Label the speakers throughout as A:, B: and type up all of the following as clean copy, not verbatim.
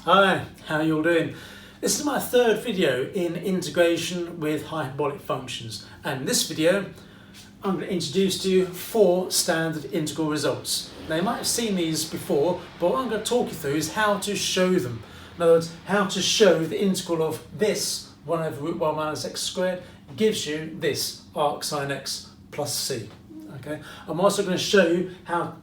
A: Hi, how are you all doing? This is my third video in integration with hyperbolic functions, and in this video I'm going to introduce to you 4 standard integral results. Now you might have seen these before, but what I'm going to talk you through is how to show them. In other words, how to show the integral of this 1 over root 1 minus x squared gives you this arc sine x plus c. Okay? I'm also going to show you how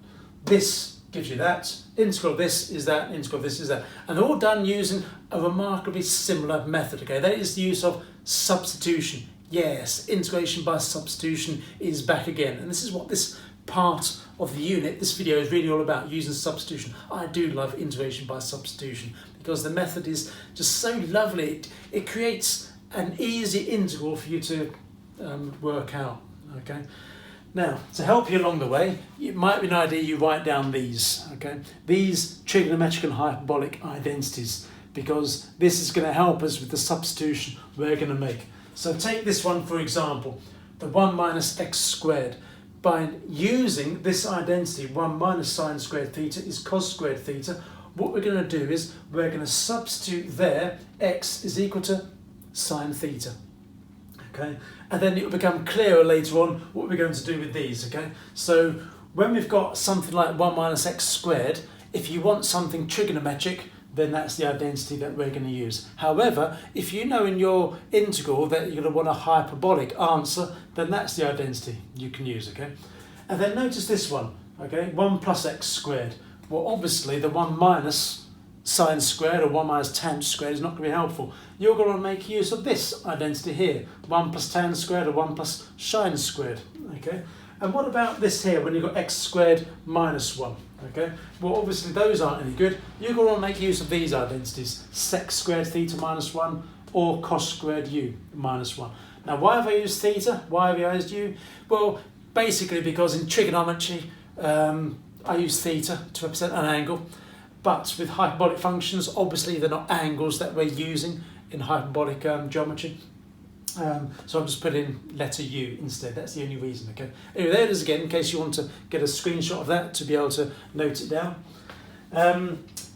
A: this gives you that, integral of this is that, integral of this is that. And they're all done using a remarkably similar method, okay? That is the use of substitution. Yes, integration by substitution is back again. And this is what this part of the unit, this video is really all about, using substitution. I do love integration by substitution because the method is just so lovely. It creates an easy integral for you to work out, okay? Now, to help you along the way, it might be an idea you write down these, okay? These trigonometric and hyperbolic identities, because this is going to help us with the substitution we're going to make. So take this one for example, the 1 minus x squared. By using this identity, 1 minus sine squared theta is cos squared theta, what we're going to do is we're going to substitute there x is equal to sine theta. Okay, and then it will become clearer later on what we're going to do with these. Okay, so when we've got something like 1 minus x squared, if you want something trigonometric, then that's the identity that we're going to use. However, if you know in your integral that you're going to want a hyperbolic answer, then that's the identity you can use. Okay, and then notice this one. Okay, 1 plus x squared. Well, obviously the 1 minus sine squared or 1 minus tan squared is not going to be helpful. You're going to make use of this identity here, 1 plus tan squared or 1 plus sine squared. Okay, and what about this here when you've got x squared minus 1? Okay, well obviously those aren't any good. You're going to make use of these identities, sec squared theta minus 1 or cos squared u minus 1. Now why have I used theta? Why have I used u? Well, basically because in trigonometry I use theta to represent an angle. But with hyperbolic functions, obviously they're not angles that we're using in hyperbolic geometry. So I'll just put in letter U instead. That's the only reason, okay? Anyway, there it is again, in case you want to get a screenshot of that to be able to note it down.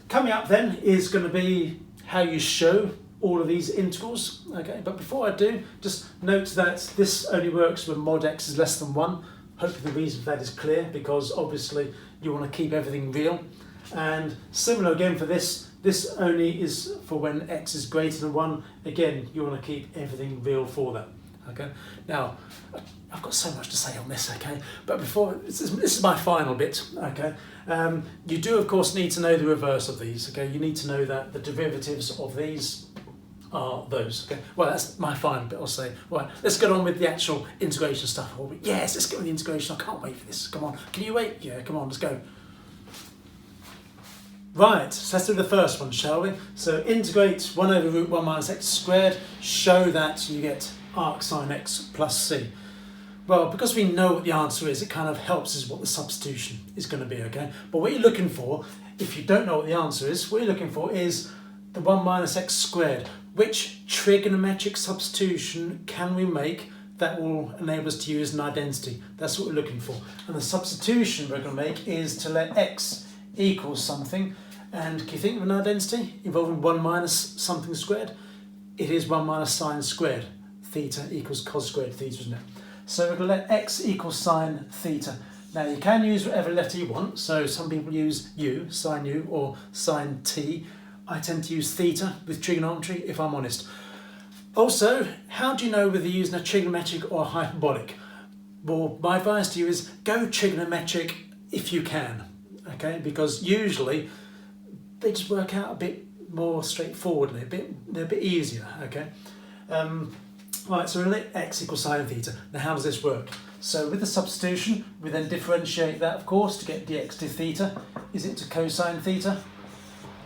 A: Coming up then is going to be how you show all of these integrals, okay? But before I do, just note that this only works when mod x is less than 1. Hopefully the reason for that is clear, because obviously you want to keep everything real. And similar again for this only is for when x is greater than 1. Again, you want to keep everything real for that. Okay. Now, I've got so much to say on this. Okay, but before this is my final bit. Okay, you do of course need to know the reverse of these. Okay, you need to know that the derivatives of these are those. Okay. Well, that's my final bit. I'll say. Right. Let's get on with the actual integration stuff. Yes, let's get on with the integration. I can't wait for this. Come on. Can you wait? Yeah. Come on. Let's go. Right, so let's do the first one, shall we? So integrate 1 over root 1 minus x squared, show that you get arc sine x plus c. Well, because we know what the answer is, it kind of helps us what the substitution is going to be, okay? But what you're looking for, if you don't know what the answer is, what you're looking for is the 1 minus x squared. Which trigonometric substitution can we make that will enable us to use an identity? That's what we're looking for. And the substitution we're going to make is to let x equals something, and can you think of an identity involving 1 minus something squared? It is 1 minus sine squared theta equals cos squared theta, isn't it? So we're going to let x equal sine theta. Now you can use whatever letter you want, so some people use u, sine u, or sine t. I tend to use theta with trigonometry, if I'm honest. Also, how do you know whether you're using a trigonometric or a hyperbolic? Well, my advice to you is go trigonometric if you can. Okay, because usually they just work out a bit more straightforwardly, they're a bit easier. Okay, right. So we let x equal sine theta. Now, how does this work? So with the substitution, we then differentiate that, of course, to get dx to theta is it to cosine theta,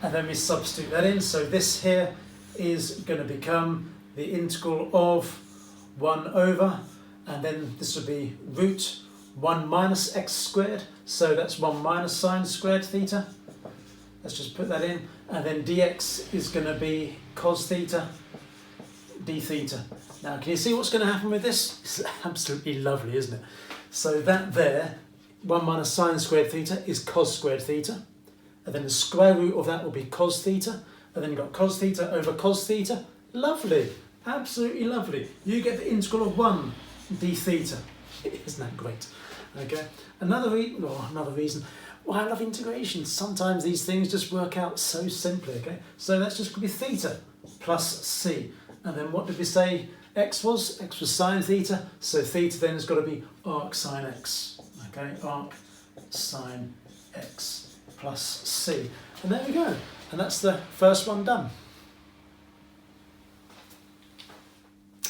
A: and then we substitute that in. So this here is going to become the integral of 1 over, and then this would be root 1 minus x squared, so that's 1 minus sine squared theta. Let's just put that in, and then dx is going to be cos theta d theta. Now can you see what's going to happen with this? It's absolutely lovely, isn't it? So that there, 1 minus sine squared theta is cos squared theta, and then the square root of that will be cos theta, and then you've got cos theta over cos theta. Lovely, absolutely lovely. You get the integral of 1 d theta. Isn't that great? Okay. Another reason why I love integration. Sometimes these things just work out so simply. Okay. So that's just going to be theta plus c, and then what did we say x was? X was sine theta. So theta then has got to be arc sine x. Okay. Arc sine x plus c, and there we go. And that's the first one done.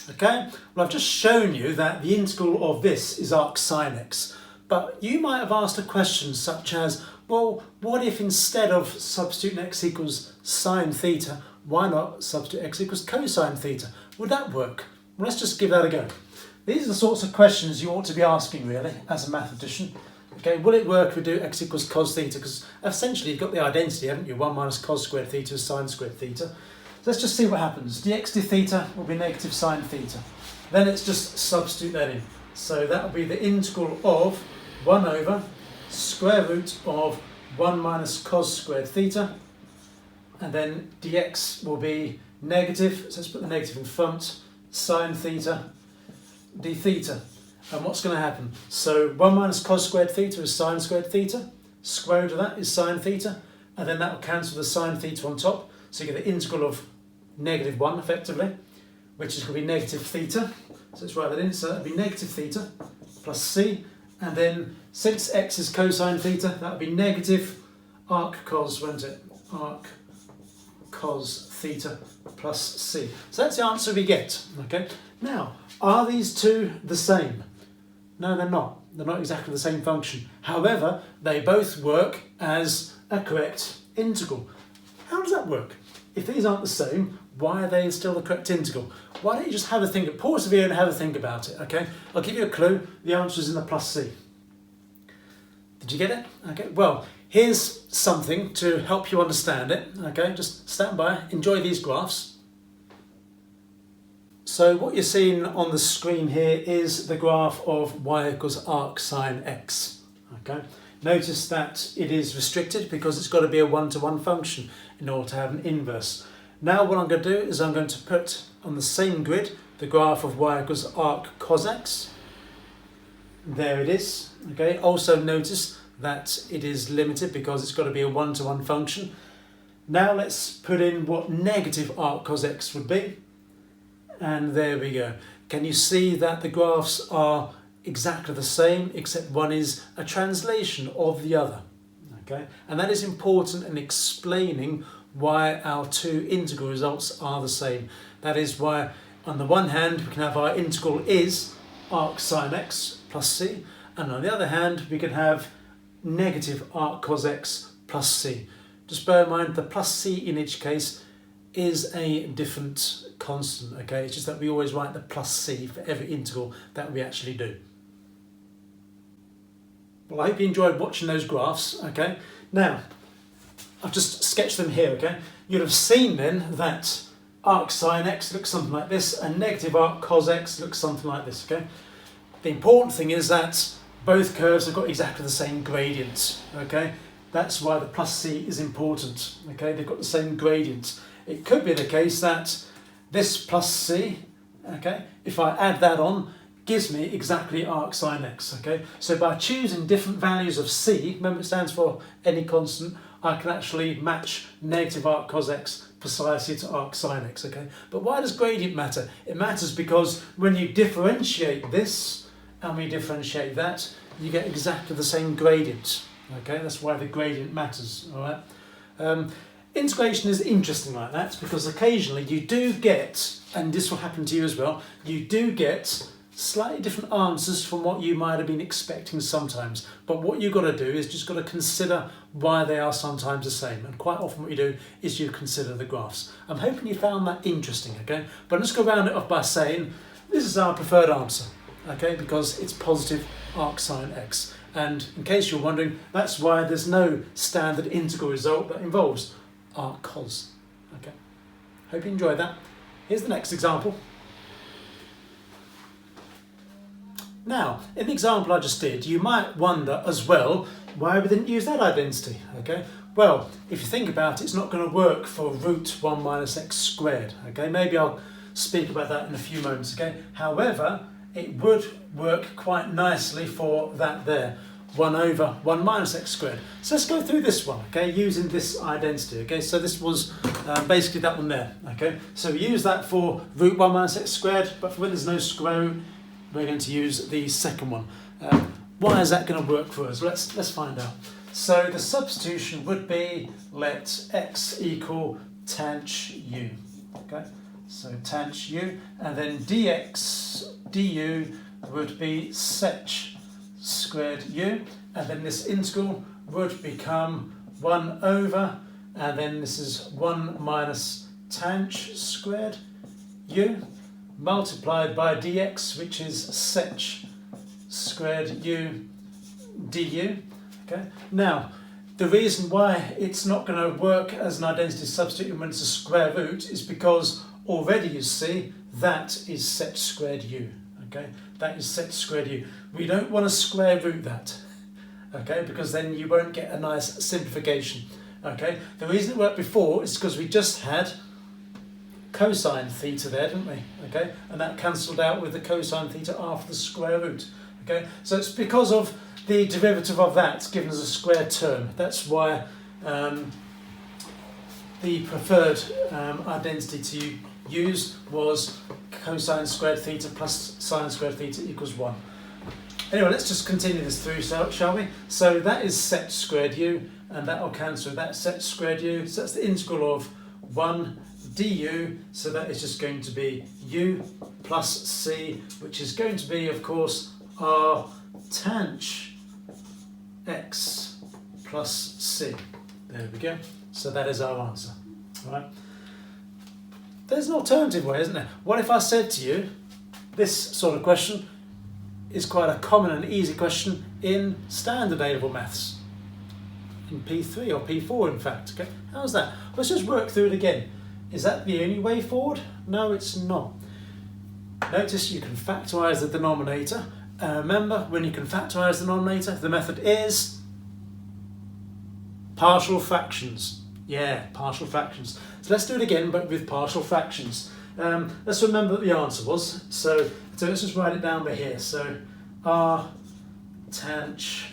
A: Okay, well I've just shown you that the integral of this is arc sine x, but you might have asked a question such as, well, what if instead of substituting x equals sine theta, why not substitute x equals cosine theta? Would that work? Well, let's just give that a go. These are the sorts of questions you ought to be asking really as a mathematician. Okay, will it work if we do x equals cos theta? Because essentially you've got the identity, haven't you? 1 minus cos squared theta is sine squared theta. So let's just see what happens. Dx d theta will be negative sine theta. Then let's just substitute that in. So that will be the integral of 1 over square root of 1 minus cos squared theta. And then dx will be negative, so let's put the negative in front, sine theta d theta. And what's going to happen? So 1 minus cos squared theta is sine squared theta. Square root of that is sine theta. And then that will cancel the sine theta on top. So you get the integral of negative 1 effectively, which is going to be negative theta. So let's write that in. So that would be negative theta plus c. And then since x is cosine theta, that would be negative arc cos, won't it? Arc cos theta plus c. So that's the answer we get. Okay. Now, are these two the same? No, they're not. They're not exactly the same function. However, they both work as a correct integral. How does that work? If these aren't the same, why are they still the correct integral? Why don't you just have a think, pause the video and have a think about it, okay? I'll give you a clue. The answer is in the plus c. Did you get it? Okay, well, here's something to help you understand it, okay? Just stand by, enjoy these graphs. So what you're seeing on the screen here is the graph of y equals arc sine x, okay? Notice that it is restricted because it's got to be a one-to-one function in order to have an inverse. Now what I'm going to do is I'm going to put on the same grid the graph of y equals arc cos x. There it is. Okay. Also notice that it is limited because it's got to be a one-to-one function. Now let's put in what negative arc cos x would be. And there we go. Can you see that the graphs are exactly the same, except one is a translation of the other? Okay, and that is important in explaining why our two integral results are the same. That is why, on the one hand, we can have our integral is arc sine x plus c, and on the other hand, we can have negative arc cos x plus c. Just bear in mind the plus c in each case is a different constant, okay? It's just that we always write the plus c for every integral that we actually do. Well, I hope you enjoyed watching those graphs, okay? Now, I've just sketched them here, okay? You'll have seen then that arc sine x looks something like this and negative arc cos x looks something like this, okay? The important thing is that both curves have got exactly the same gradient, okay? That's why the plus c is important, okay? They've got the same gradient. It could be the case that this plus c, okay, if I add that on, gives me exactly arc sine x, okay? So by choosing different values of c, remember it stands for any constant, I can actually match negative arc cos x precisely to arc sine x, okay? But why does gradient matter? It matters because when you differentiate this and we differentiate that, you get exactly the same gradient, okay? That's why the gradient matters, all right? Integration is interesting like that because occasionally you do get, and this will happen to you as well, you do get slightly different answers from what you might have been expecting sometimes. But what you've got to do is just got to consider why they are sometimes the same. And quite often what you do is you consider the graphs. I'm hoping you found that interesting, okay? But let's go round it off by saying this is our preferred answer, okay? Because it's positive arc sine x. And in case you're wondering, that's why there's no standard integral result that involves arc cos, okay? Hope you enjoyed that. Here's the next example. Now, in the example I just did, you might wonder as well why we didn't use that identity, okay? Well, if you think about it, it's not going to work for root 1 minus x squared. Okay, maybe I'll speak about that in a few moments. Okay, however, it would work quite nicely for that there, 1 over 1 minus x squared. So let's go through this one, okay, using this identity. Okay, so this was basically that one there. Okay, so we use that for root 1 minus x squared, but for when there's no square root, we're going to use the second one. Why is that going to work for us? Let's find out. So the substitution would be let x equal tanh u. Okay, so tanh u, and then dx du would be sec squared u, and then this integral would become 1 over, and then this is 1 minus tanh squared u multiplied by dx, which is sec squared u du. Okay. Now, the reason why it's not going to work as an identity substitute when it's a square root is because already you see that is sec squared u. Okay, that is sec squared u. We don't want to square root that, okay, because then you won't get a nice simplification. Okay, the reason it worked before is because we just had cosine theta there, didn't we? Okay, and that cancelled out with the cosine theta after the square root. Okay, so it's because of the derivative of that given as a square term. That's why the preferred identity to use was cosine squared theta plus sine squared theta equals 1. Anyway, let's just continue this through, shall we? So that is sec squared u, and that will cancel that sec squared u. So that's the integral of 1 du, so that is just going to be u plus c, which is going to be, of course, r tanh x plus c. There we go. So that is our answer. All right. There's an alternative way, isn't there? What if I said to you, this sort of question is quite a common and easy question in standard A-level maths, in P3 or P4 in fact. Okay, how's that? Let's just work through it again. Is that the only way forward? No, it's not. Notice you can factorise the denominator. Remember, when you can factorise the denominator, the method is partial fractions. Yeah, partial fractions. So let's do it again, but with partial fractions. Let's remember what the answer was. So let's just write it down by here. So r tanh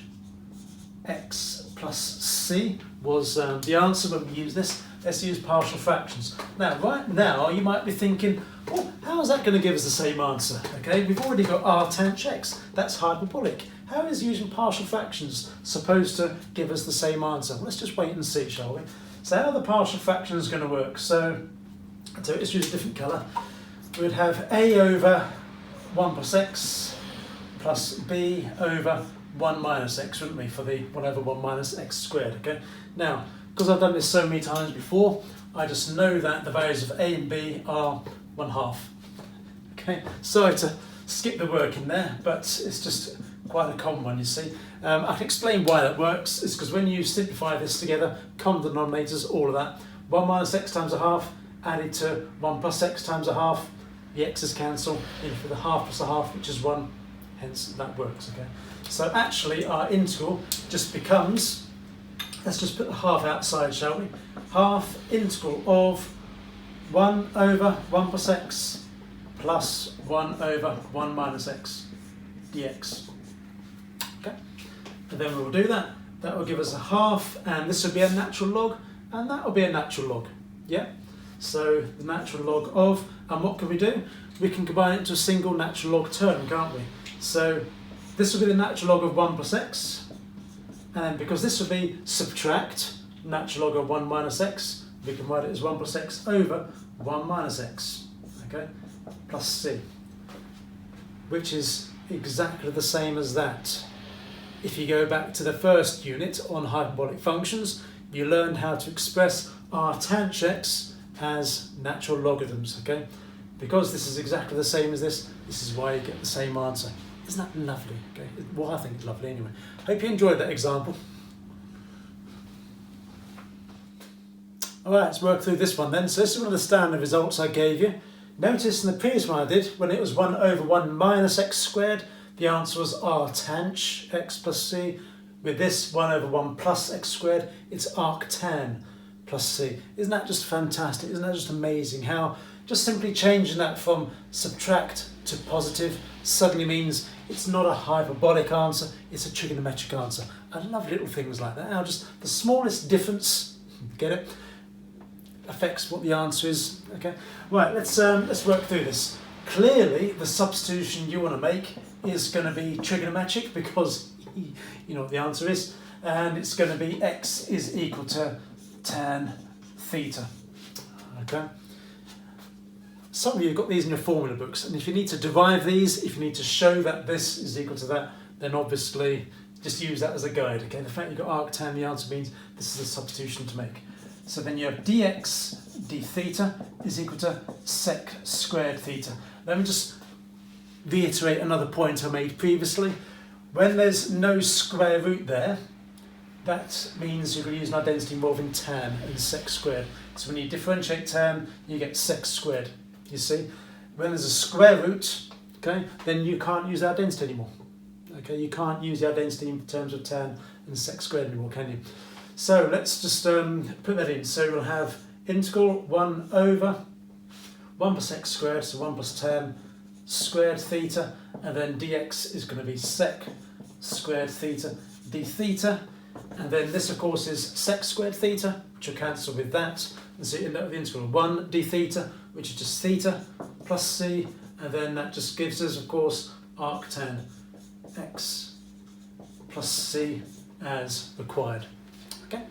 A: x plus c was the answer when we use this. Let's use partial fractions. Now, right now, you might be thinking, well, how is that going to give us the same answer? Okay, we've already got r tanh x. That's hyperbolic. How is using partial fractions supposed to give us the same answer? Well, let's just wait and see, shall we? So how are the partial fractions going to work? So let's use a different colour. We'd have a over 1 plus x plus b over 1 minus x, wouldn't we, for the 1 over 1 minus x squared, okay? Now, because I've done this so many times before, I just know that the values of a and b are 1/2. Okay, sorry to skip the work in there, but it's just quite a common one, you see. I can explain why that works. It's because when you simplify this together, common denominators, all of that, 1 minus x times 1/2 added to 1 plus x times 1/2, the x's cancel, for the 1/2 plus 1/2, which is 1, hence that works, okay? So actually our integral just becomes, let's just put the half outside, shall we? Half integral of 1 over 1 plus x plus 1 over 1 minus x dx. Okay, and then we'll do that. That will give us a half, and this will be a natural log, and that will be a natural log. Yeah, so the natural log of, and what can we do? We can combine it into a single natural log term, can't we? So this will be the natural log of 1 plus x, and because this will be subtract natural log of 1 minus x, we can write it as 1 plus x over 1 minus x, okay, plus c, which is exactly the same as that. If you go back to the first unit on hyperbolic functions, you learned how to express r tanh x as natural logarithms, okay? Because this is exactly the same as this is why you get the same answer. Isn't that lovely? Okay. Well, I think it's lovely anyway. Hope you enjoyed that example. Alright, let's work through this one then. So this is one of the standard results I gave you. Notice in the previous one I did, when it was 1 over 1 minus x squared, the answer was r tanh x plus c. with this 1 over 1 plus x squared, it's arctan plus c. Isn't that just fantastic? Isn't that just amazing how just simply changing that from subtract to positive suddenly means it's not a hyperbolic answer, it's a trigonometric answer. I love little things like that. How just the smallest difference, get it, affects what the answer is. Okay, right. Let's work through this. Clearly, the substitution you want to make is going to be trigonometric because you know what the answer is, and it's going to be x is equal to tan theta. Okay. Some of you have got these in your formula books, and if you need to derive these, if you need to show that this is equal to that, then obviously just use that as a guide. Okay. The fact you've got arctan, the answer means this is a substitution to make. So then you have dx d theta is equal to sec squared theta. Let me just reiterate another point I made previously. When there's no square root there, that means you're going to use an identity involving tan and sec squared. So when you differentiate tan, you get sec squared. You see? When there's a square root, okay, then you can't use the identity anymore. Okay, you can't use the identity in terms of tan and sec squared anymore, can you? So let's just put that in. So we'll have integral 1 over 1 plus x squared, so 1 plus tan squared theta, and then dx is going to be sec squared theta d theta, and then this of course is sec squared theta, which will cancel with that, and so you end up with the integral of 1 d theta, which is just theta, plus c, and then that just gives us of course arctan x plus c as required. Okay.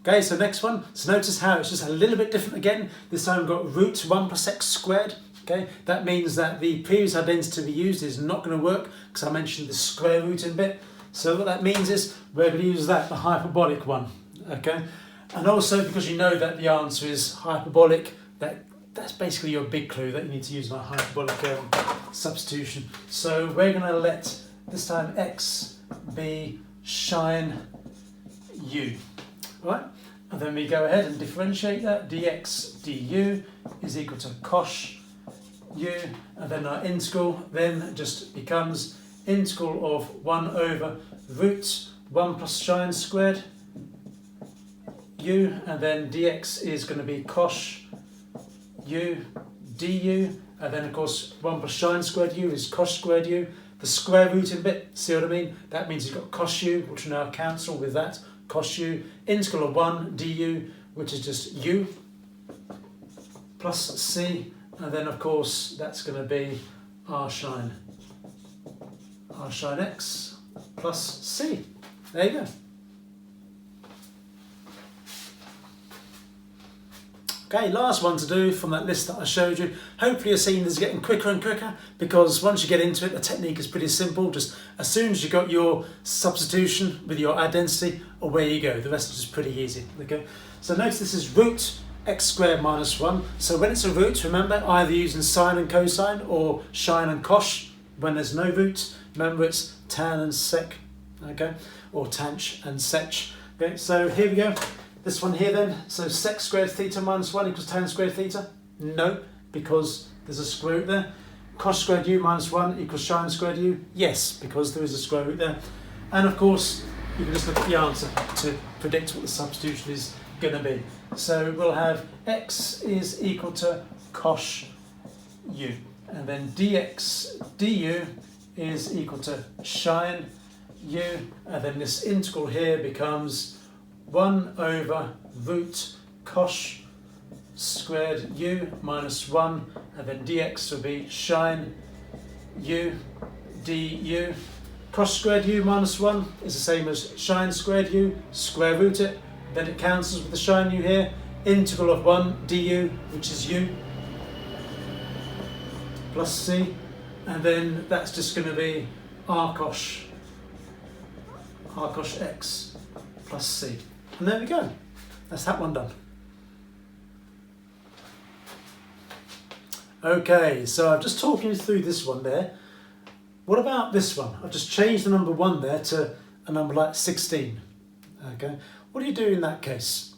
A: Okay, so next one. So notice how it's just a little bit different again. This time we've got root 1 plus x squared. Okay, that means that the previous identity we used is not going to work because I mentioned the square root in a bit. So what that means is we're going to use that, the hyperbolic one. Okay, and also because you know that the answer is hyperbolic, that's basically your big clue that you need to use a hyperbolic substitution. So we're going to let this time x be shine u. Right, and then we go ahead and differentiate that. Dx du is equal to cosh u, and then our integral then just becomes integral of 1 over root 1 plus shine squared u, and then dx is going to be cosh u du, and then of course 1 plus shine squared u is cosh squared u. The square root in bit, see what I mean? That means you've got cosh u, which will now cancel with that. Cosh u, integral of 1 du, which is just u, plus c, and then of course that's going to be r shine x plus c. There you go. Okay, last one to do from that list that I showed you. Hopefully you're seeing this getting quicker and quicker, because once you get into it, the technique is pretty simple. Just as soon as you got your substitution with your identity, away you go. The rest is just pretty easy. Okay. So notice this is root x squared minus 1. So when it's a root, remember, either using sine and cosine or shine and cosh. When there's no root, remember it's tan and sec, okay, or tanch and sech. Okay, so here we go. This one here then, so sec squared theta minus 1 equals tan squared theta? No, because there's a square root there. Cosh squared u minus 1 equals shine squared u? Yes, because there is a square root there. And of course, you can just look at the answer to predict what the substitution is going to be. So we'll have x is equal to cosh u, and then dx du is equal to shine u, and then this integral here becomes 1 over root cosh squared u minus 1, and then dx will be shine u du. Cosh squared u minus 1 is the same as shine squared u, square root it, then it cancels with the shine u here, integral of 1 du, which is u, plus c, and then that's just going to be r cosh x plus c. And there we go. That's that one done. Okay, so I've just talked you through this one there. What about this one? I've just changed the number 1 there to a number like 16. Okay, what do you do in that case?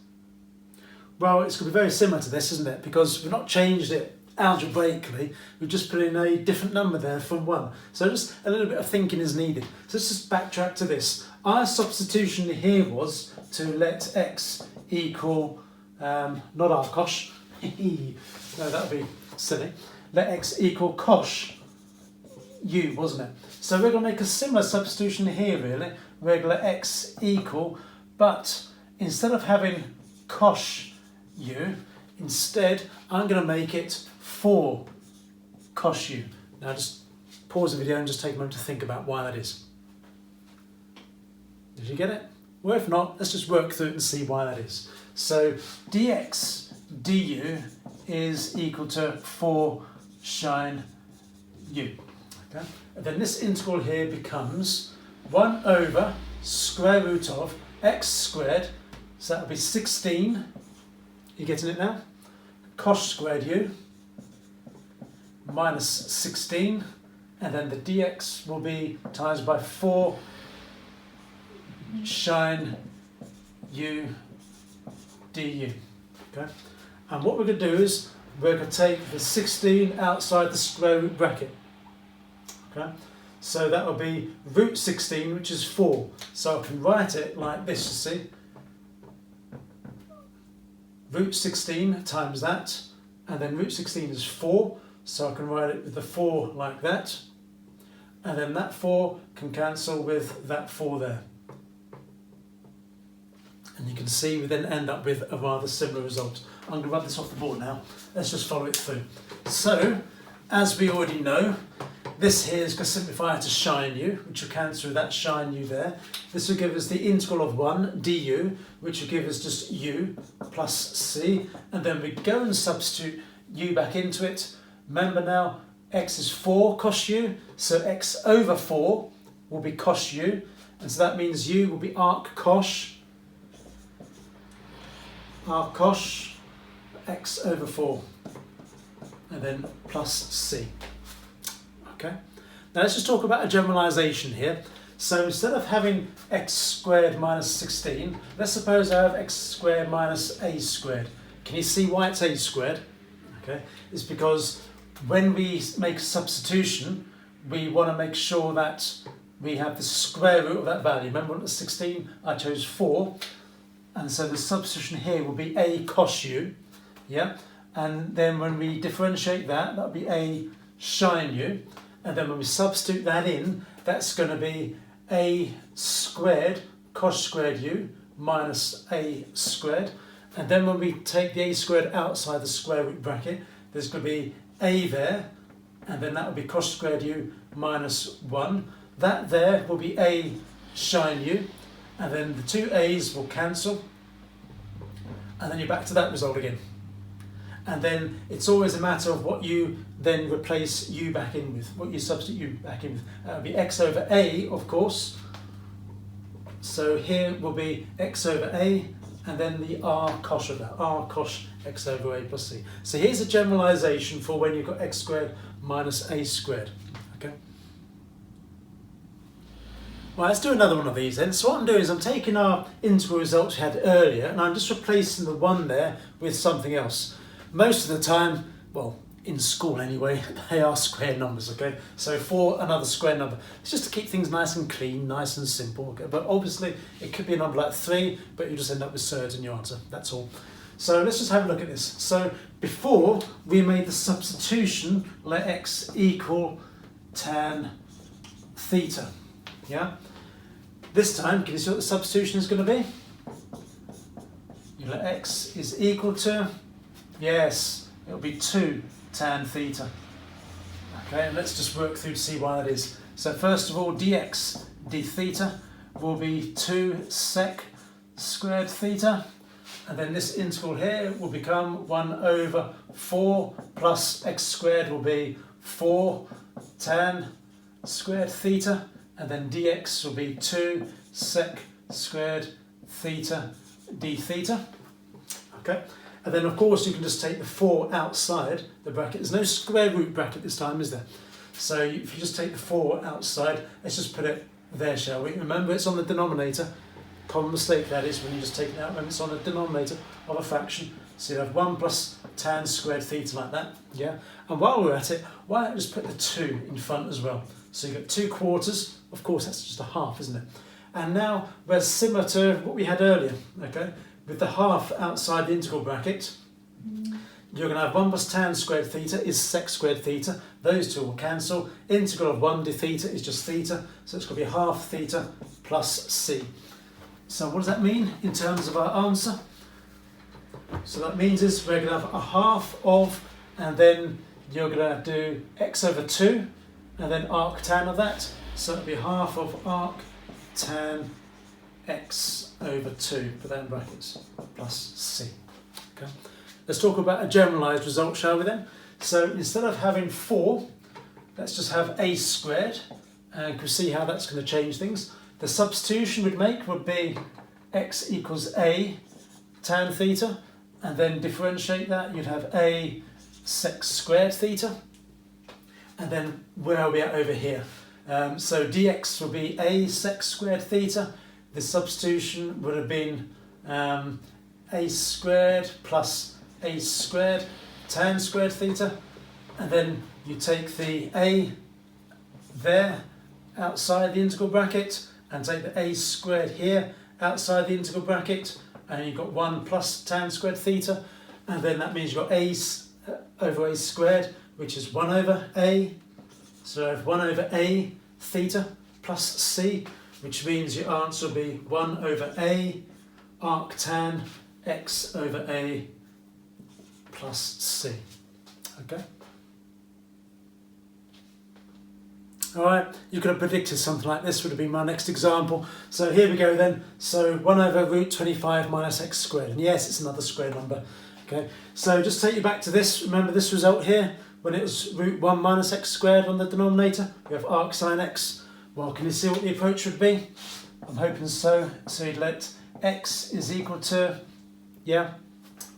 A: Well, it's going to be very similar to this, isn't it? Because we've not changed it algebraically, we've just put in a different number there from 1. So just a little bit of thinking is needed. So let's just backtrack to this. Our substitution here was to let x equal, not our cosh, no, that would be silly. Let x equal cosh u, wasn't it? So we're going to make a similar substitution here, really. We're going to let x equal, but instead of having cosh u, instead I'm going to make it 4 cosh u. Now just pause the video and just take a moment to think about why that is. Did you get it? Well, if not, let's just work through it and see why that is. So dx du is equal to 4 sine u. Okay? And then this integral here becomes 1 over square root of x squared, so that will be 16, you getting it now? Cosh squared u minus 16, and then the dx will be times by 4 sine u du. Okay? And what we're going to do is we're going to take the 16 outside the square root bracket. Okay? So that will be root 16, which is 4. So I can write it like this, you see. Root 16 times that, and then root 16 is 4, so I can write it with the 4 like that. And then that 4 can cancel with that 4 there. And you can see we then end up with a rather similar result. I'm going to rub this off the board now. Let's just follow it through. So, as we already know, this here is going to simplify to sine u, which will cancel with that sine u there. This will give us the integral of 1 du, which will give us just u plus c. And then we go and substitute u back into it. Remember now, x is 4 cos u, so x over 4 will be cos u. And so that means u will be arc cosh x over 4, and then plus c. Okay. Now let's just talk about a generalisation here. So instead of having x squared minus 16, let's suppose I have x squared minus a squared. Can you see why it's a squared? Okay. It's because when we make a substitution, we want to make sure that we have the square root of that value. Remember, when it was 16, I chose 4. And so the substitution here will be a cos u, yeah? And then when we differentiate that, that'll be a sine u. And then when we substitute that in, that's going to be a squared cos squared u minus a squared. And then when we take the a squared outside the square root bracket, there's going to be a there, and then that will be cos squared u minus 1. That there will be a sine u. And then the two a's will cancel, and then you're back to that result again. And then it's always a matter of what you then replace u back in with, what you substitute u back in with. That would be x over a, of course. So here will be x over a, and then the r cosh of that, r cosh x over a plus c. So here's a generalisation for when you've got x squared minus a squared. Okay. Right, let's do another one of these then. So what I'm doing is I'm taking our integral results we had earlier, and I'm just replacing the 1 there with something else. Most of the time, well, in school anyway, they are square numbers, okay? So for another square number, it's just to keep things nice and clean, nice and simple, okay? But obviously it could be a number like 3, but you just end up with surds in your answer, that's all. So let's just have a look at this. So before we made the substitution, let x equal tan theta. Yeah. This time, can you see what the substitution is going to be? You let x is equal to, yes, it'll be 2 tan theta. Okay, and let's just work through to see why that is. So first of all, dx d theta will be 2 sec squared theta, and then this integral here will become 1 over 4 plus x squared will be 4 tan squared theta. And then dx will be 2 sec squared theta d theta. Okay, and then of course you can just take the 4 outside the bracket. There's no square root bracket this time, is there? So if you just take the 4 outside, let's just put it there, shall we? Remember, it's on the denominator. common mistake that is when you just take it out when it's on a denominator of a fraction. So you have 1 plus tan squared theta like that, yeah? And while we're at it, why don't we just put the 2 in front as well? So you've got 2 quarters, of course that's just a half, isn't it? And now we're similar to what we had earlier, okay? With the half outside the integral bracket, you're going to have 1 plus tan squared theta is sec squared theta. Those two will cancel. Integral of 1 d theta is just theta, so it's going to be half theta plus c. So what does that mean in terms of our answer? So that means is we're going to have a half of, and then you're going to do x over 2, and then arc tan of that. So it'll be half of arc tan x over 2, put that in brackets, plus c. Okay. Let's talk about a generalised result, shall we then? So instead of having 4, let's just have a squared, and we'll see how that's going to change things. The substitution we'd make would be x equals a tan theta, and then differentiate that, you'd have a sec squared theta, and then where are we at over here? So dx will be a sec squared theta. The substitution would have been a squared plus a squared tan squared theta, and then you take the a there outside the integral bracket and take the a squared here outside the integral bracket, and you've got 1 plus tan squared theta, and then that means you've got a over a squared, which is 1 over a, so I have 1 over a theta plus c, which means your answer will be 1 over a arc tan x over a plus c. Okay. Alright, you could have predicted something like this would have been my next example. So here we go then. So 1 over root 25 minus x squared. And yes, it's another square number. Okay, so just take you back to this. Remember this result here, when it was root 1 minus x squared on the denominator? We have arc sine x. Well, can you see what the approach would be? I'm hoping so. So you'd let x is equal to,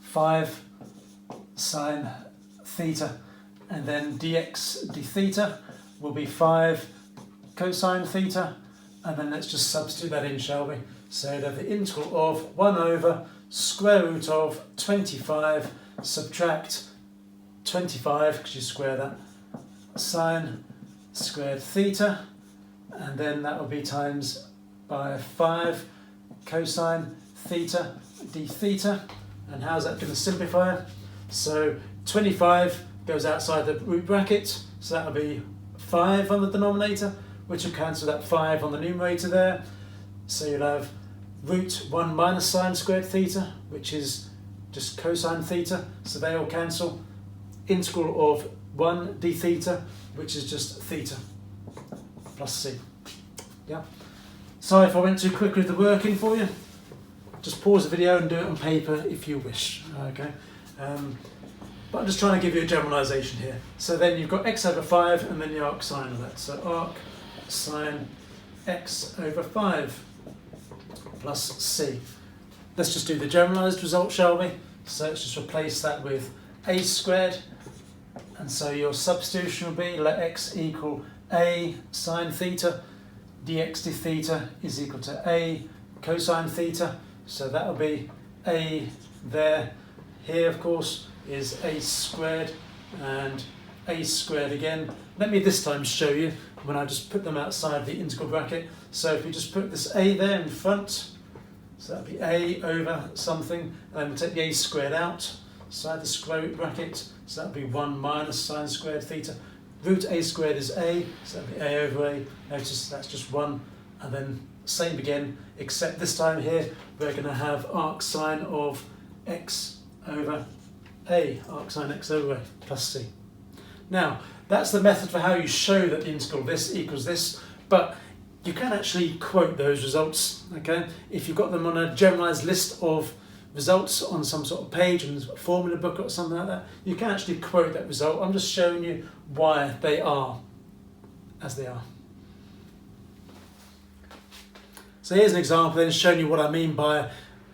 A: 5 sine theta. And then dx d theta will be 5 cosine theta, and then let's just substitute that in, shall we? So that the integral of 1 over square root of 25 subtract 25, because you square that, sine squared theta, and then that will be times by 5 cosine theta d theta. And how's that going to simplify? So 25 goes outside the root bracket, so that will be 5 on the denominator, which will cancel that 5 on the numerator there. So you'll have root 1 minus sine squared theta, which is just cosine theta, so they all cancel. Integral of 1 d theta, which is just theta, plus c. Yeah. Sorry if I went too quickly with the working for you. Just pause the video and do it on paper if you wish. Okay. But I'm just trying to give you a generalisation here. So then you've got x over 5 and then the arc sine of that. So arc sine x over 5 plus c. Let's just do the generalised result, shall we? So let's just replace that with a squared. And so your substitution will be let x equal a sine theta, dx d theta is equal to a cosine theta. So that will be a there. Here, of course, is a squared and a squared again. Let me this time show you when I just put them outside the integral bracket. So if we just put this a there in front, so that'll be a over something, and then we'll take the a squared out, side the square root bracket, so that'll be 1 minus sine squared theta. Root a squared is a, so that'll be a over a. Notice that's just 1, and then same again, except this time here we're going to have arc sine of x over a, arc sine x over a plus c. Now, that's the method for how you show that the integral of this equals this, but you can actually quote those results, okay? If you've got them on a generalised list of results on some sort of page and a formula book or something like that, you can actually quote that result. I'm just showing you why they are as they are. So here's an example then showing you what I mean by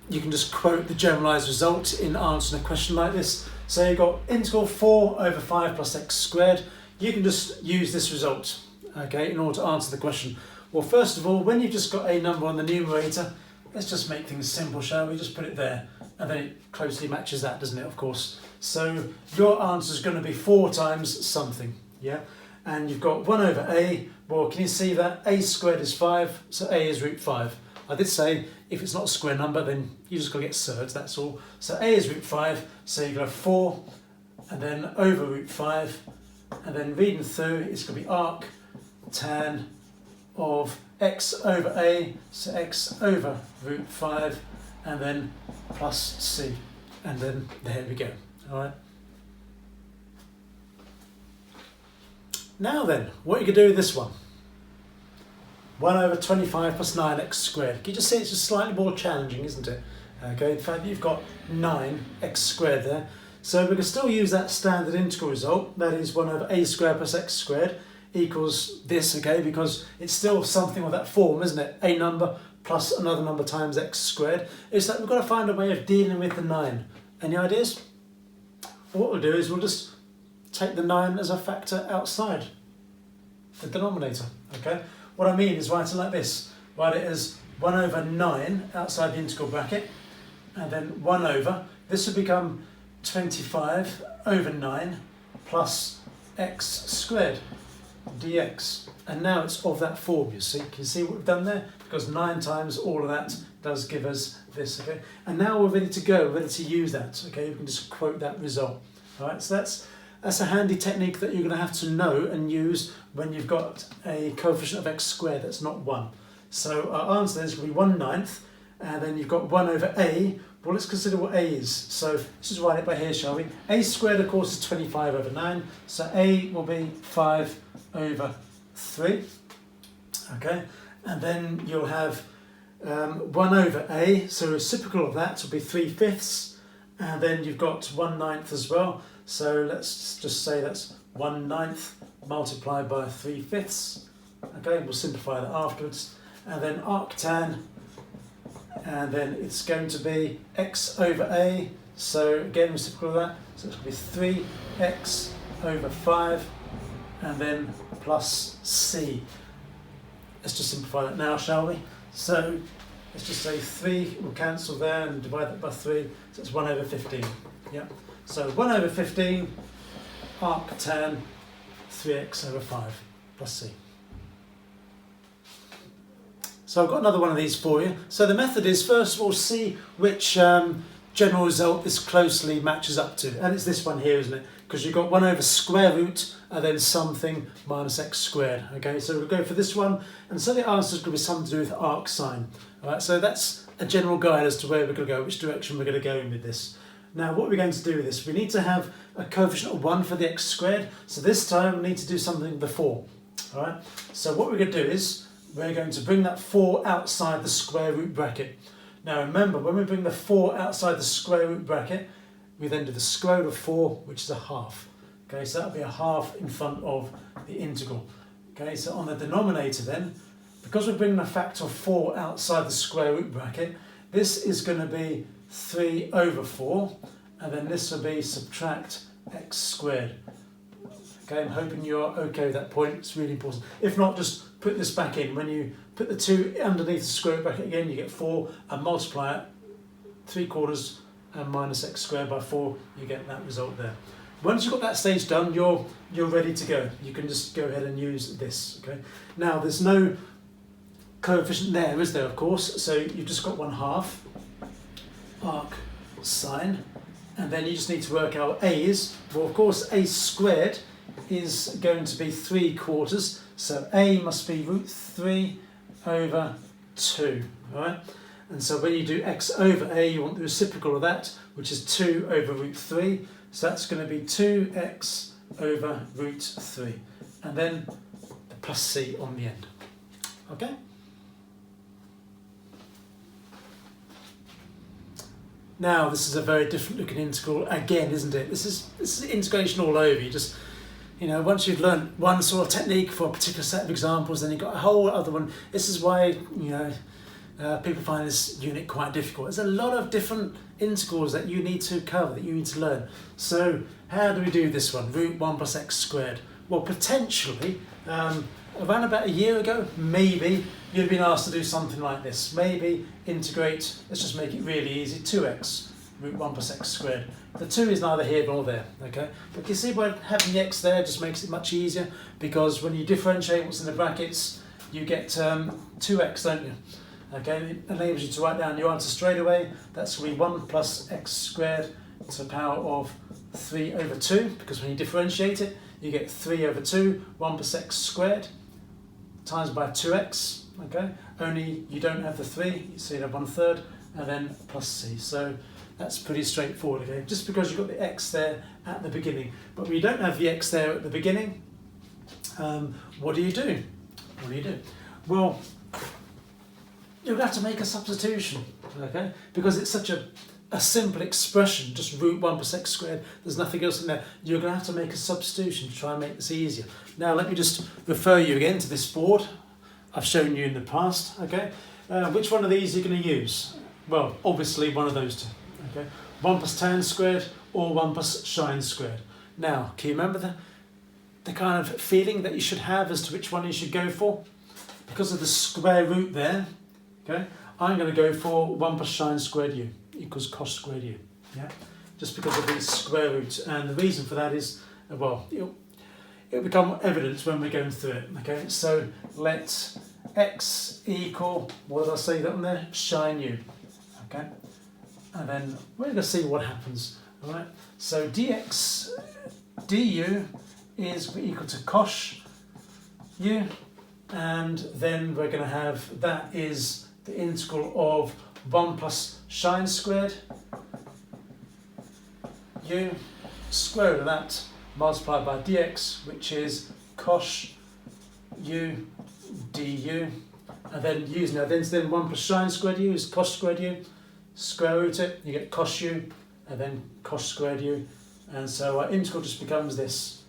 A: you can just quote the generalised result in answering a question like this. So you've got integral 4 over 5 plus x squared. You can just use this result, okay, in order to answer the question. Well, first of all, when you've just got a number on the numerator, let's just make things simple, shall we? Just put it there, and then it closely matches that, doesn't it, of course? So your answer is going to be 4 times something, yeah? And you've got 1 over a, well, can you see that? A squared is 5, so a is root 5. I did say if it's not a square number, then you just got to get surds, that's all. So a is root 5, so you've got 4, and then over root 5, and then reading through, it's going to be arc tan of x over a, so x over root 5, and then plus c, and then there we go, all right? Now then, what you can do with this one? 1 over 25 plus 9x squared. Can you just see it's just slightly more challenging, isn't it? Okay, in fact, you've got 9x squared there. So we can still use that standard integral result, that is 1 over a squared plus x squared equals this, okay, because it's still something of that form, isn't it? A number plus another number times x squared. It's that we've got to find a way of dealing with the 9. Any ideas? Well, what we'll do is we'll just take the 9 as a factor outside the denominator, okay? What I mean is write it like this. Write it as 1 over 9 outside the integral bracket, and then 1 over, this will become 25 over 9 plus x squared dx. And now it's of that form, you see. Can you see what we've done there? Because 9 times all of that does give us this, okay? And now we're ready to go, ready to use that, okay? We can just quote that result. All right, so that's a handy technique that you're going to have to know and use when you've got a coefficient of x squared that's not 1. So our answer is going to be 1/9, and then you've got 1 over a. Well, let's consider what a is. So let's just write it by here, shall we? A squared, of course, is 25 over 9. So a will be 5 over 3. Okay, and then you'll have 1 over a. So reciprocal of that will be 3/5. And then you've got 1/9 as well. So let's just say that's 1/9 multiplied by 3/5. Okay, we'll simplify that afterwards. And then arc tan, and then it's going to be x over a. So again, reciprocal of that. So it's going to be 3x over 5, and then plus c. Let's just simplify that now, shall we? So let's just say 3 will cancel there and divide that by 3. So it's 1 over 15. Yeah. So 1 over 15, arc tan, 3x over 5 plus c. So I've got another one of these for you. So the method is, first of all, see which general result this closely matches up to. And it's this one here, isn't it? Because you've got 1 over square root and then something minus x squared. Okay, so we'll go for this one. And so the answer is going to be something to do with arc sine. All right, so that's a general guide as to where we're going to go, which direction we're going to go in with this. Now, what we're going to do with this, we need to have a coefficient of 1 for the x squared. So this time we need to do something before. All right, so what we're going to do is we're going to bring that 4 outside the square root bracket. Now remember, when we bring the 4 outside the square root bracket, we then do the square root of 4, which is a half. Okay, so that'll be a half in front of the integral. Okay, so on the denominator then, because we're bringing a factor of 4 outside the square root bracket, this is going to be 3 over 4, and then this will be subtract x squared. Okay, I'm hoping you're okay with that point. It's really important. If not, just put this back in. When you put the 2 underneath the square root bracket again, you get 4, and multiply it 3/4 and minus x squared by 4, you get that result there. Once you've got that stage done, you're ready to go. You can just go ahead and use this. Okay. Now there's no coefficient there, is there? Of course. So you've just got 1/2 arc sine, and then you just need to work out a is. Well, of course, a squared is going to be 3/4. So a must be root 3 over 2. All right. And so when you do x over a, you want the reciprocal of that, which is 2 over root 3. So that's going to be 2x over root 3. And then the plus c on the end. Okay? Now, this is a very different looking integral again, isn't it? This is integration all over. You just, once you've learned one sort of technique for a particular set of examples, then you've got a whole other one. This is why, people find this unit quite difficult. There's a lot of different integrals that you need to cover, that you need to learn. So how do we do this one? Root 1 plus x squared. Well, potentially, around about a year ago, maybe you'd have been asked to do something like this. Maybe integrate, let's just make it really easy, 2x root 1 plus x squared. The 2 is neither here nor there, okay? But you see by having the x there just makes it much easier, because when you differentiate what's in the brackets, you get 2x, don't you? Okay, it enables you to write down your answer straight away. That's going to be 1 plus x squared to the power of 3 over 2, because when you differentiate it, you get 3 over 2, 1 plus x squared, times by 2x, okay? Only you don't have the 3, so you have 1/3, and then plus c. So that's pretty straightforward, okay? Just because you've got the x there at the beginning. But when you don't have the x there at the beginning, what do you do? What do you do? Well, you're going to have to make a substitution, okay? Because it's such a simple expression, just root 1 plus x squared, there's nothing else in there. You're going to have to make a substitution to try and make this easier. Now let me just refer you again to this board I've shown you in the past, okay? Which one of these are you going to use? Well, obviously one of those two, okay? 1 plus tan squared or 1 plus sine squared. Now, can you remember the kind of feeling that you should have as to which one you should go for? Because of the square root there, okay, I'm going to go for 1 plus sine squared u equals cos squared u, yeah? Just because of the square root. And the reason for that is, well, it'll become evident when we're going through it, okay? So let x equal, what did I say that on there? Sine u, okay? And then we're going to see what happens, all right? So dx du is equal to cos u, and then we're going to have, that is the integral of 1 plus sine squared u, square root of that, multiplied by dx, which is cos u du, and then using the identity, then 1 plus sine squared u is cos squared u, square root it, you get cos u, and then cos squared u, and so our integral just becomes this.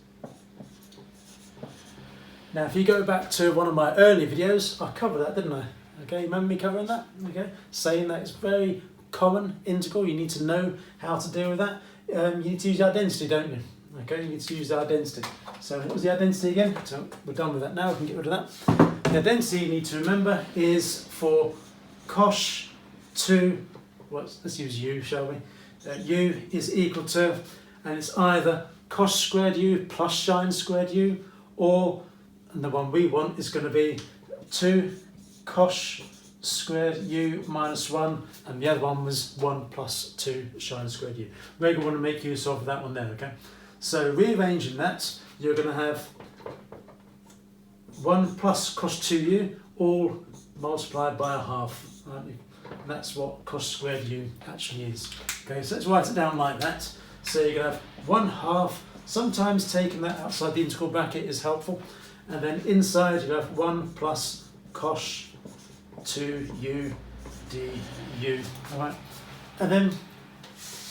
A: Now if you go back to one of my earlier videos, I covered that, didn't I? Okay, remember me covering that? Okay, saying that it's very common integral, you need to know how to deal with that. You need to use the identity, don't you? Okay, you need to use the identity. So what was the identity again? So we're done with that now, we can get rid of that. The identity you need to remember is for cos 2, let's use u, shall we? U is equal to, and it's either cos squared u plus sine squared u, or, and the one we want is going to be 2 cos squared u minus 1, and the other one was 1 plus 2 sine squared u. We're going to want to make use of that one there, okay? So rearranging that, you're going to have 1 plus cos 2u all multiplied by a half, aren't you? And that's what cos squared u actually is. Okay, so let's write it down like that. So you're going to have 1/2, sometimes taking that outside the integral bracket is helpful, and then inside you have 1 plus cos 2u du, alright? And then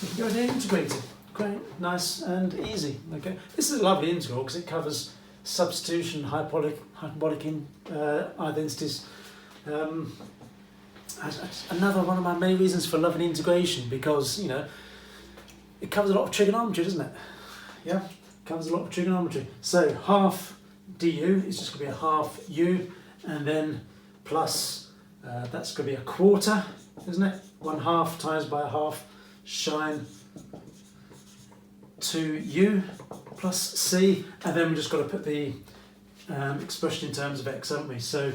A: you can go ahead and integrate it. Great, nice and easy, okay? This is a lovely integral because it covers substitution, hyperbolic identities. Another one of my main reasons for loving integration, because, you know, it covers a lot of trigonometry, doesn't it? Yeah, it covers a lot of trigonometry. So half du is just going to be a half u, and then plus, that's going to be a quarter, isn't it? 1/2 times by a half sine 2u plus c, and then we've just got to put the expression in terms of x, haven't we? So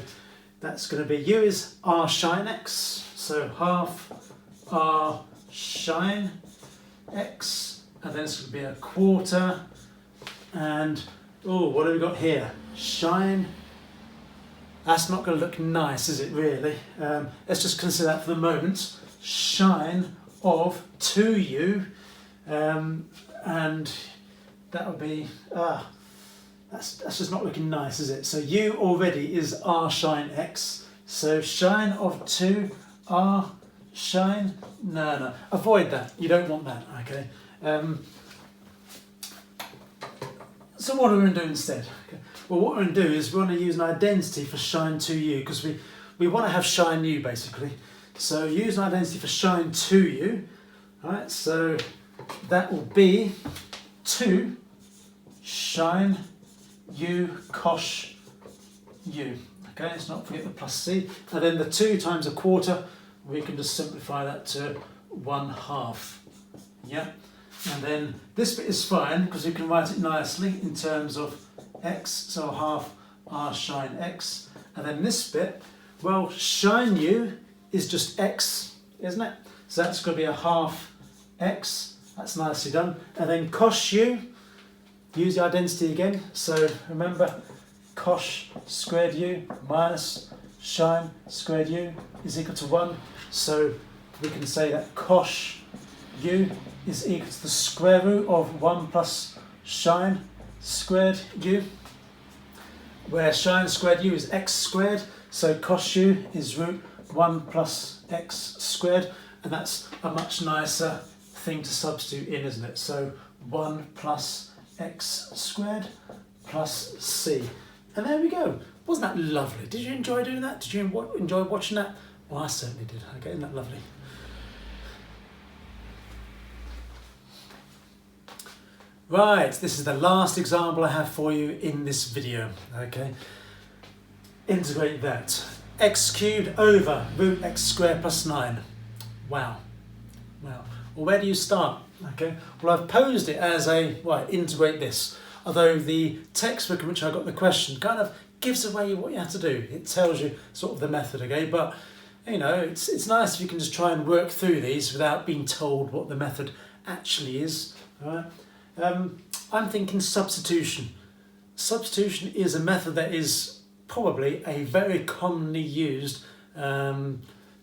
A: that's going to be u is r sine x, so half r sine x, and then it's going to be a quarter, and oh, what have we got here? Sine. That's not going to look nice, is it really? Let's just consider that for the moment. Sine of 2u, and that would be, that's just not looking nice, is it? So u already is r sine x, so sine of 2 r sine, no, avoid that, you don't want that, okay? So what are we going to do instead? Okay. Well, what we're going to do is we're going to use an identity for sine 2u, because we want to have sine u basically. So use an identity for sine 2u, alright, so that will be 2 sine u cos u. Okay, let's not forget the plus c. And then the 2 times a quarter, we can just simplify that to 1/2. Yeah. And then this bit is fine because you can write it nicely in terms of x, so 1/2 r sine x. And then this bit, well, sine u is just x, isn't it? So that's going to be 1/2 x. That's nicely done. And then cos u, use the identity again. So remember, cos squared u minus sine squared u is equal to 1. So we can say that cos u is equal to the square root of 1 plus sine squared u, where sine squared u is x squared, so cos u is root 1 plus x squared, and that's a much nicer thing to substitute in, isn't it? So 1 plus x squared plus c. And there we go. Wasn't that lovely? Did you enjoy doing that? Did you enjoy watching that? Well, I certainly did. Okay, isn't that lovely? Right, this is the last example I have for you in this video. Okay, integrate that. X cubed over root x squared plus 9. Wow. Wow. Well, where do you start? Okay, well, I've posed it as a, right, integrate this. Although the textbook in which I got the question kind of gives away what you have to do. It tells you sort of the method, okay? But, you know, it's nice if you can just try and work through these without being told what the method actually is, all right? I'm thinking substitution. Substitution is a method that is probably a very commonly used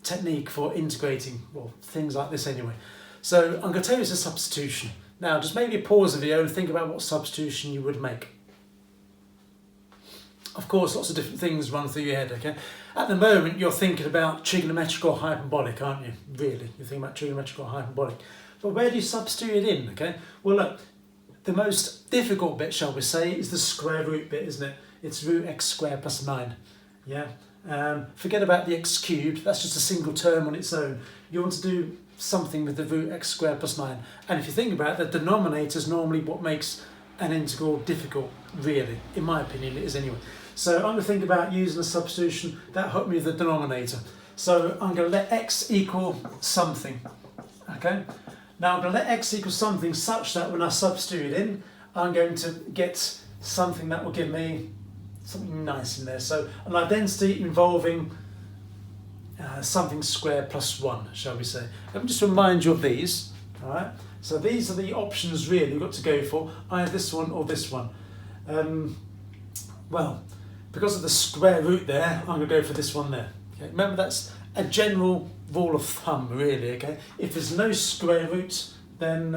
A: technique for integrating, well, things like this anyway. So I'm going to tell you it's a substitution. Now, just maybe pause the video and think about what substitution you would make. Of course, lots of different things run through your head, okay? At the moment, you're thinking about trigonometric or hyperbolic, aren't you? Really, you're thinking about trigonometric or hyperbolic. But where do you substitute it in, okay? Well, look, the most difficult bit, shall we say, is the square root bit, isn't it? It's root x squared plus 9, yeah? Forget about the x cubed, that's just a single term on its own. You want to do something with the root x squared plus 9. And if you think about it, the denominator is normally what makes an integral difficult, really. In my opinion, it is anyway. So I'm going to think about using a substitution that helped me with the denominator. So I'm going to let x equal something, okay? Now I'm going to let x equal something such that when I substitute it in, I'm going to get something that will give me something nice in there. So an identity involving something squared plus 1, shall we say. Let me just remind you of these, all right? So these are the options really you've got to go for, either this one or this one. Well, because of the square root there, I'm going to go for this one there. Okay? Remember, that's a general rule of thumb, really, okay? If there's no square root, then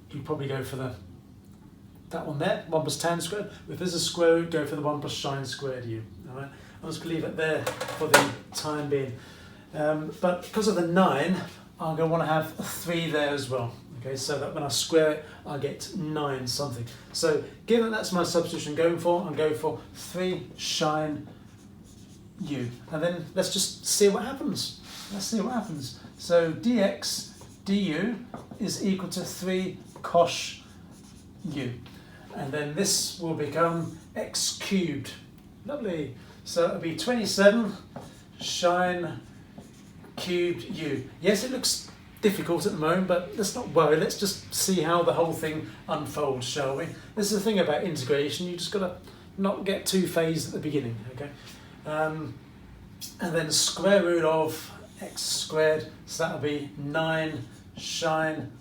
A: you probably go for that one there, 1 plus tan squared. If there's a square root, go for the 1 plus sine squared u, all right? I'm just going to leave it there for the time being. But because of the 9, I'm going to want to have a 3 there as well. Okay, so that when I square it, I get 9 something. So given that's my substitution I'm going for 3 sine u. And then let's just see what happens. Let's see what happens. So dx du is equal to 3 cos u. And then this will become x cubed. Lovely. So it'll be 27 sine cubed u. Yes, it looks difficult at the moment, but let's not worry. Let's just see how the whole thing unfolds, shall we? This is the thing about integration. You just got to not get too phased at the beginning, okay? And then square root of x squared, so that'll be 9 sine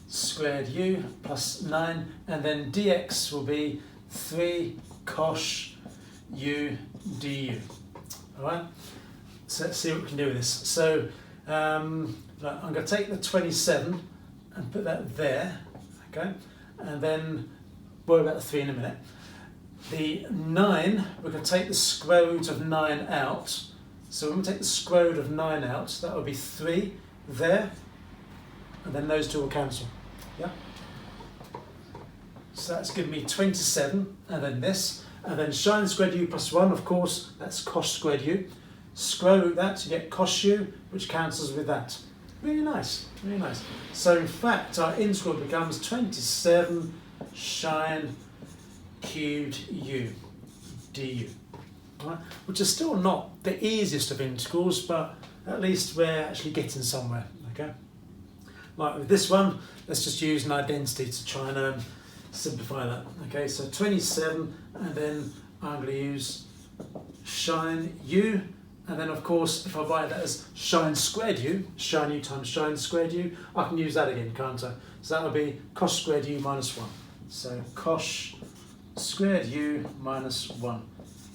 A: squared u plus 9, and then dx will be 3 cos u du. All right, so let's see what we can do with this. So I'm going to take the 27 and put that there, okay, and then worry about the 3 in a minute. The 9, we're going to take the square root of 9 out. So when we take the square root of 9 out, that will be 3 there, and then those two will cancel. Yeah. So that's given me 27, and then this, and then sine squared u plus 1, of course, that's cos squared u. Square root that, you get cos u, which cancels with that. Really nice, really nice. So in fact, our integral becomes 27 sine cubed u. du. Right? Which is still not the easiest of integrals, but at least we're actually getting somewhere. Okay. Like with this one, let's just use an identity to try and simplify that. Okay, so 27, and then I'm going to use sine u, and then of course if I write that as sine squared u, sine u times sine squared u, I can use that again, can't I? So that would be cos squared u minus 1. So cos squared u minus 1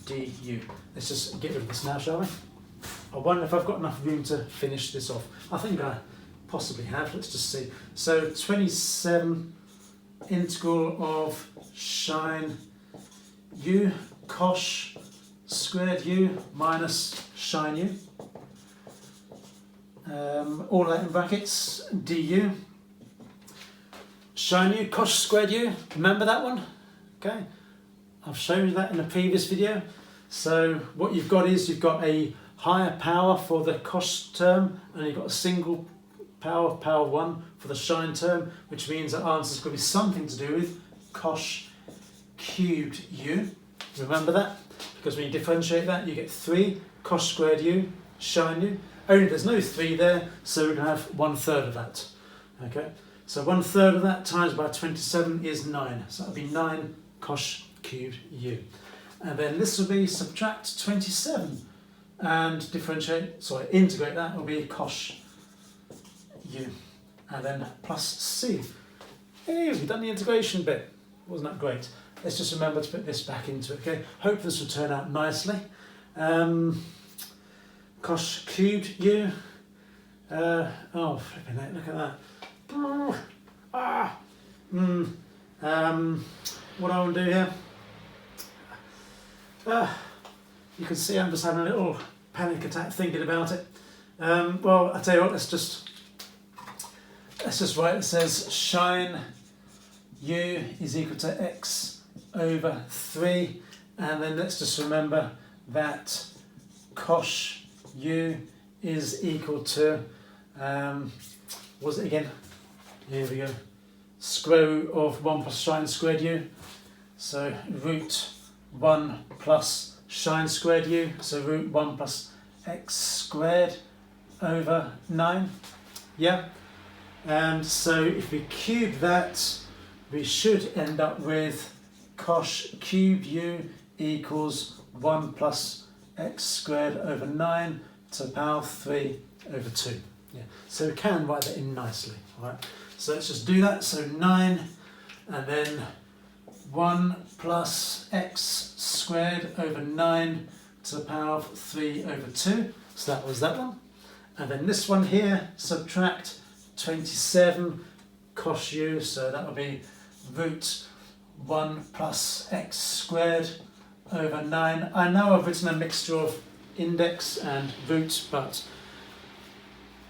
A: du. Let's just get rid of this now, shall we? I wonder if I've got enough room to finish this off. I think I possibly have. Let's just see. So 27 integral of sine u cos squared u minus sine u. All that in brackets, du. Sine u cos squared u, remember that one? Okay, I've shown you that in a previous video. So what you've got is you've got a higher power for the cos term, and you've got a single power, power 1 for the sine term, which means the answer is going to be something to do with cos cubed u. Remember that? Because when you differentiate that, you get 3 cos squared u sine u. Only there's no 3 there, so we're going to have 1/3 of that. Okay, so 1/3 of that times by 27 is 9. So that'll be 9 cos cubed u. And then this will be subtract 27 and integrate that will be cos u. And then plus c. Hey, we've done the integration bit. Wasn't that great? Let's just remember to put this back into it, okay? Hope this will turn out nicely. Cos cubed u. Oh, flipping heck, look at that. What I want to do here? You can see I'm just having a little panic attack thinking about it. Well, I tell you what, let's just write. It says sine u is equal to x over 3, and then let's just remember that cos u is equal to what was it again? Here we go. Square root of 1 plus sine squared u. So root 1 plus sine squared u. So root 1 plus x squared over 9. Yeah. And so if we cube that, we should end up with cos cubed u equals 1 plus x squared over 9 to the power of 3 over 2. Yeah. So we can write that in nicely. All right. So let's just do that. So 9, and then 1 plus x squared over 9 to the power of 3 over 2. So that was that one. And then this one here, subtract 27 cos u, so that will be root 1 plus x squared over 9. I know I've written a mixture of index and root, but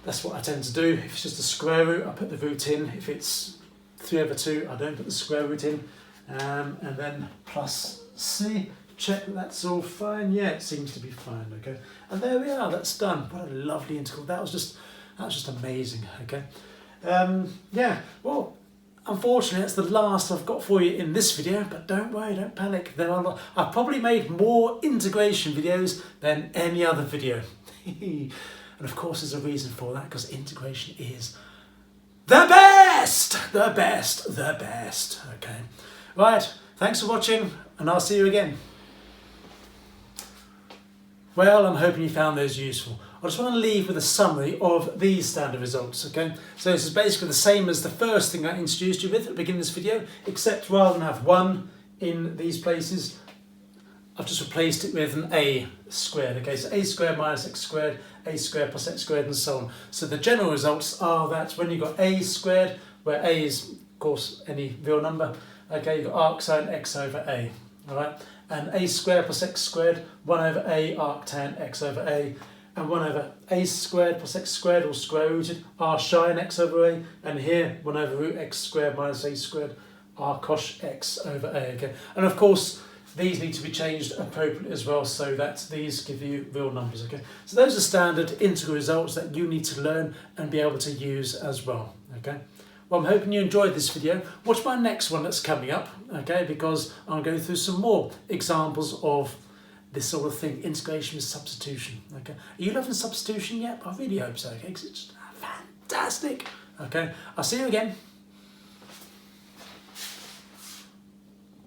A: that's what I tend to do. If it's just a square root, I put the root in. If it's 3 over 2, I don't put the square root in. And then plus c. Check that that's all fine. Yeah, it seems to be fine. Okay, and there we are. That's done. What a lovely integral. That was just amazing. Okay, yeah. Well, unfortunately, that's the last I've got for you in this video. But don't worry, don't panic. There are I've probably made more integration videos than any other video, and of course, there's a reason for that, because integration is the best, the best, the best. Okay, right. Thanks for watching, and I'll see you again. Well, I'm hoping you found those useful. I just want to leave with a summary of these standard results, okay? So this is basically the same as the first thing I introduced you with at the beginning of this video, except rather than have 1 in these places, I've just replaced it with an a squared, okay? So a squared minus x squared, a squared plus x squared, and so on. So the general results are that when you've got a squared, where a is, of course, any real number, okay, you've got arc sine x over a, all right? And a squared plus x squared, 1 over a arc tan x over a, and 1 over a squared plus x squared, all square rooted, r sine x over a, and here 1 over root x squared minus a squared, r cos x over a, okay? And of course, these need to be changed appropriately as well, so that these give you real numbers, okay? So those are standard integral results that you need to learn and be able to use as well, okay? Well, I'm hoping you enjoyed this video. Watch my next one that's coming up, okay, because I'll go through some more examples of this sort of thing, integration with substitution, okay. Are you loving substitution yet? I really hope so, okay, because it's fantastic. Okay, I'll see you again.